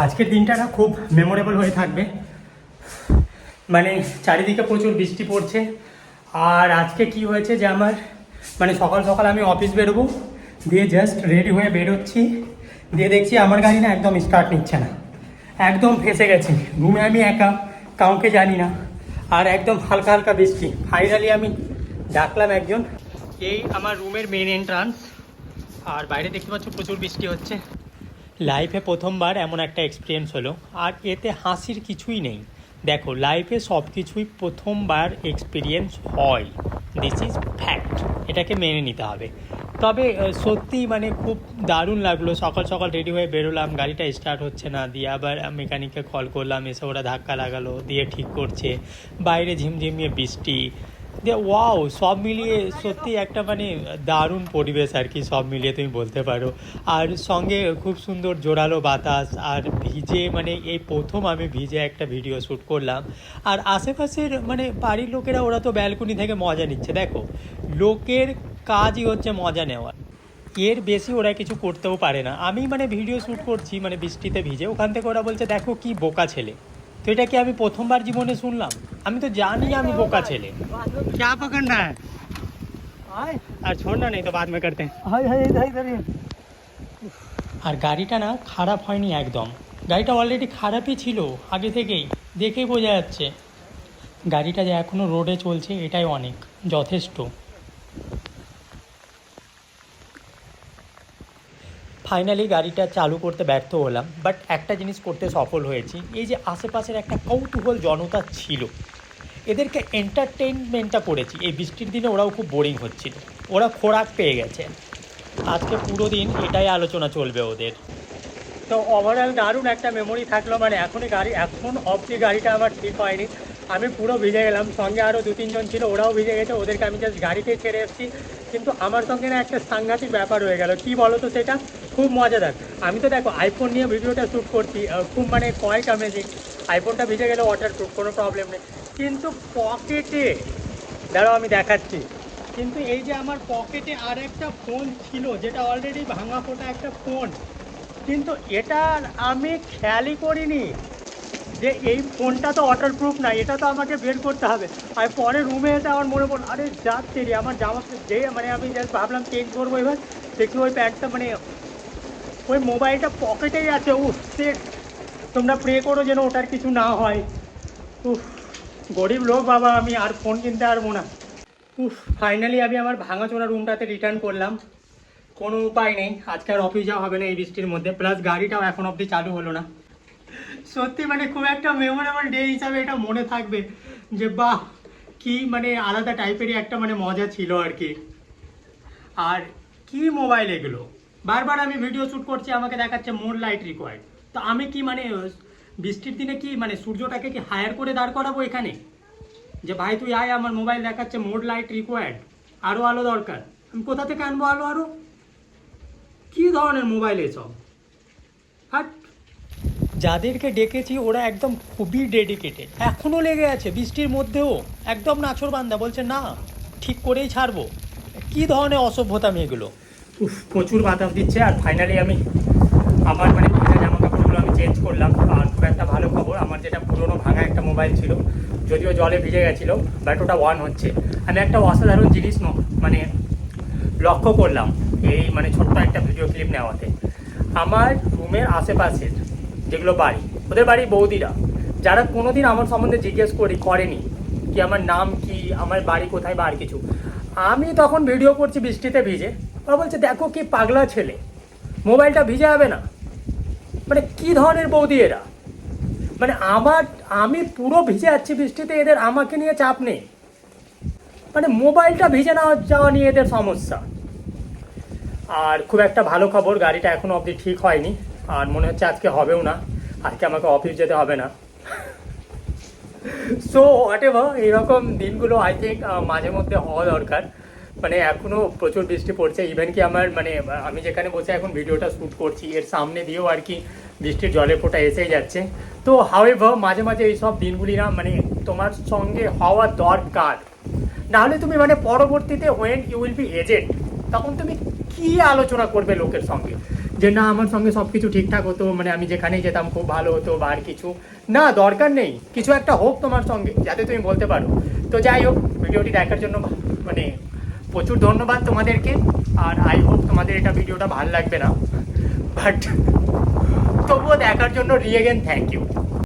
আজকের দিনটা না খুব মেমোরেবল হয়ে থাকবে। মানে চারিদিকে প্রচুর বৃষ্টি পড়ছে। আর আজকে কি হয়েছে যে আমার মানে সকাল সকাল আমি অফিস বেরোবো, দিয়ে জাস্ট রেডি হয়ে বেরোচ্ছি, দিয়ে দেখছি আমার গাড়ি না একদম স্টার্ট নিচ্ছে না, একদম ফেসে গেছে। রুমে আমি একা, কাউকে জানি না, আর একদম হালকা হালকা বৃষ্টি। ফাইনালি আমি ডাকলাম একজন। এই আমার রুমের মেন এন্ট্রান্স, আর বাইরে দেখতে পাচ্ছ প্রচুর বৃষ্টি হচ্ছে। লাইফে প্রথমবার এমন একটা এক্সপিরিয়েন্স হলো, আর এতে হাসির কিছুই নেই। দেখো, লাইফে সব কিছুই প্রথমবার এক্সপিরিয়েন্স হয়, দিস ইজ ফ্যাক্ট, এটাকে মেনে নিতে হবে। তবে সত্যি মানে খুব দারুণ লাগলো। সকাল সকাল রেডি হয়ে বেরোলাম, গাড়িটা স্টার্ট হচ্ছে না, দিয়ে আবার মেকানিককে কল করলাম, এসে ওরা ধাক্কা লাগালো, দিয়ে ঠিক করছে। বাইরে ঝিমঝিমিয়ে বৃষ্টি, দিয়ে ওয়াও, সব মিলিয়ে সত্যি একটা মানে দারুণ পরিবেশ আর কি, সব মিলিয়ে তুমি বলতে পারো। আর সঙ্গে খুব সুন্দর জোরালো বাতাস, আর ভিজে মানে এই প্রথম আমি ভিজে একটা ভিডিও শ্যুট করলাম। আর আশেপাশের মানে বাড়ির লোকেরা, ওরা তো ব্যালকনি থেকে মজা নিচ্ছে। দেখো, লোকের কাজই হচ্ছে মজা নেওয়া, এর বেশি ওরা কিছু করতেও পারে না। আমি মানে ভিডিও শ্যুট করছি মানে বৃষ্টিতে ভিজে, ওখান থেকে ওরা বলছে দেখো কি বোকা ছেলে। তো এটা কি আমি প্রথমবার জীবনে শুনলাম? আমি তো জানি আমি বোকা ছেলে। क्या पकड़ना है? আর छोड़ना नहीं तो बाद में करते हैं। আর গাড়িটা না খারাপ হয়নি একদম, গাড়িটা অলরেডি খারাপই ছিল আগে থেকেই, দেখেই বোঝা যাচ্ছে। গাড়িটা যে এখনও রোডে চলছে এটাই অনেক যথেষ্ট। ফাইনালি গাড়িটা চালু করতে ব্যর্থ হলাম, বাট একটা জিনিস করতে সফল হয়েছি। এই যে আশেপাশের একটা কৌতূহল জনতা ছিল, এদেরকে এন্টারটেইনমেন্টটা করেছি। এই বৃষ্টির দিনে ওরাও খুব বোরিং হচ্ছিল, ওরা খোরাক পেয়ে গেছে। আজকে পুরো দিন এটাই আলোচনা চলবে ওদের। তো ওভারঅল দারুণ একটা মেমোরি থাকলো। মানে এখন অবধি গাড়িটা আমার ঠিক হয়নি, আমি পুরো ভিজে গেলাম। সঙ্গে আরও 2-3 জন ছিল, ওরাও ভিজে গেছে, ওদেরকে আমি জাস্ট গাড়িতে ছেড়ে এসেছি। কিন্তু আমার সঙ্গে না একটা সাংঘাতিক ব্যাপার হয়ে গেল, কি বলো তো সেটা? খুব মজাদার। আমি তো দেখো আইফোন নিয়ে ভিডিওটা শ্যুট করছি, খুব মানে কোয়াইট অ্যামেজিং। আইফোনটা ভিজে গেলে ওয়াটারপ্রুফ, কোনো প্রবলেম নেই। কিন্তু পকেটে, দাঁড়াও আমি দেখাচ্ছি, কিন্তু এই যে আমার পকেটে আর একটা ফোন ছিল, যেটা অলরেডি ভাঙা ফোটা একটা ফোন, কিন্তু এটা আমি খেয়ালই করিনি যে এই ফোনটা তো ওয়াটারপ্রুফ না, এটা তো আমাকে বের করতে হবে। আর পরে রুমে এসে আমার মনে পড়ল, আরে যাচ্ছে রে আমার জামা, যে মানে আমি জাস্ট ভাবলাম চেঞ্জ করবো, এবার দেখি ওই প্যান্টটা মানে ওই মোবাইলটা পকেটেই আছে। সে তোমরা প্রে করো যেন ওটার কিছু না হয়। গরিব লোক বাবা, আমি আর ফোন কিনতে পারবো না। ফাইনালি আমি আমার ভাঙাচোরা রুমটাতে রিটার্ন করলাম। কোনো উপায় নেই, আজকে আর অফিস যাওয়া হবে না এই বৃষ্টির মধ্যে, প্লাস গাড়িটাও এখন অবধি চালু হলো না। সত্যি মানে খুব একটা মেমোরেবল ডে হিসাবে এটা মনে থাকবে, যে বাহ, কি মানে আলাদা টাইপেরই একটা মানে মজা ছিল আর কি। আর কি মোবাইল এগুলো, বারবার আমি ভিডিও শ্যুট করছি, আমাকে দেখাচ্ছে মোড লাইট রিকোয়ার্ড। তো আমি কি মানে বৃষ্টির দিনে কি মানে সূর্যটাকে কি হায়ার করে দাঁড় করাবো এখানে, যে ভাই তুই আয়, আমার মোবাইল দেখাচ্ছে মোড লাইট রিকোয়ার্ড, আরও আলো দরকার। আমি কোথা থেকে আনবো আরও? কী ধরনের মোবাইল এসব? হাট। যাদেরকে ডেকেছি ওরা একদম খুবই ডেডিকেটেড, এখনও লেগে আছে বৃষ্টির মধ্যেও, একদম নাছোড়বান্দা, বলছে না ঠিক করেই ছাড়বো। কী ধরনের অসভ্যতামি এগুলো। প্রচুর বাতাস দিচ্ছে। আর ফাইনালি আমি আমার মানে ভেজা জামা কাপড়গুলো আমি চেঞ্জ করলাম। আর খুব একটা ভালো খবর, আমার যেটা পুরোনো ভাঙা একটা মোবাইল ছিল, যদিও জলে ভিজে গেছিলো, বাট ওটা অন হচ্ছে। আমি একটা অসাধারণ জিনিস মানে লক্ষ্য করলাম এই মানে ছোট্ট একটা ভিডিও ক্লিপ নেওয়াতে। আমার রুমের আশেপাশের যেগুলো বাড়ি, ওদের বাড়ির বৌদিরা, যারা কোনোদিন আমার সম্বন্ধে জিজ্ঞেস করেনি কি আমার নাম কি, আমার বাড়ি কোথায় বা আর কিছু, আমি তখন ভিডিও করছি বৃষ্টিতে ভিজে, ওরা বলছে দেখো কি পাগলা ছেলে, মোবাইলটা ভিজে যাবে না। মানে কি ধরনের বৌদি এরা? মানে আমি পুরো ভিজে যাচ্ছি বৃষ্টিতে, এদের আমাকে নিয়ে চাপ নেই, মানে মোবাইলটা ভিজে না যাওয়া নিয়ে এদের সমস্যা। আর খুব একটা ভালো খবর, গাড়িটা এখনো অবধি ঠিক হয়নি, আর মনে হচ্ছে আজকে হবেও না, আজকে আমাকে অফিস যেতে হবে না। সো হোয়াট এভার, এইরকম দিনগুলো আই থিঙ্ক মাঝে মধ্যে হওয়া দরকার। মানে এখনও প্রচুর বৃষ্টি পড়ছে, ইভেন কি আমার মানে আমি যেখানে বসে এখন ভিডিওটা শ্যুট করছি এর সামনে দিয়েও আর কি বৃষ্টির জলের ফোঁটা এসেই যাচ্ছে। তো হাউএভার মাঝে মাঝে এইসব দিনগুলি না মানে তোমার সঙ্গে হওয়া দরকার, নাহলে তুমি মানে পরবর্তীতে when you will be aged, তখন তুমি কি আলোচনা করবে লোকের সঙ্গে? যে না আমার সঙ্গে সব কিছু ঠিকঠাক হতো, মানে আমি যেখানেই যেতাম খুব ভালো হতো বা আর কিছু না, দরকার নেই, কিছু একটা হোক তোমার সঙ্গে যাতে তুমি বলতে পারো। তো যাই হোক, ভিডিওটি দেখার জন্য মানে প্রচুর ধন্যবাদ তোমাদেরকে। আর আই হোপ তোমাদের এটা ভিডিওটা ভালো লাগবে না, বাট তবুও দেখার জন্য রিয়েগেন থ্যাংক ইউ।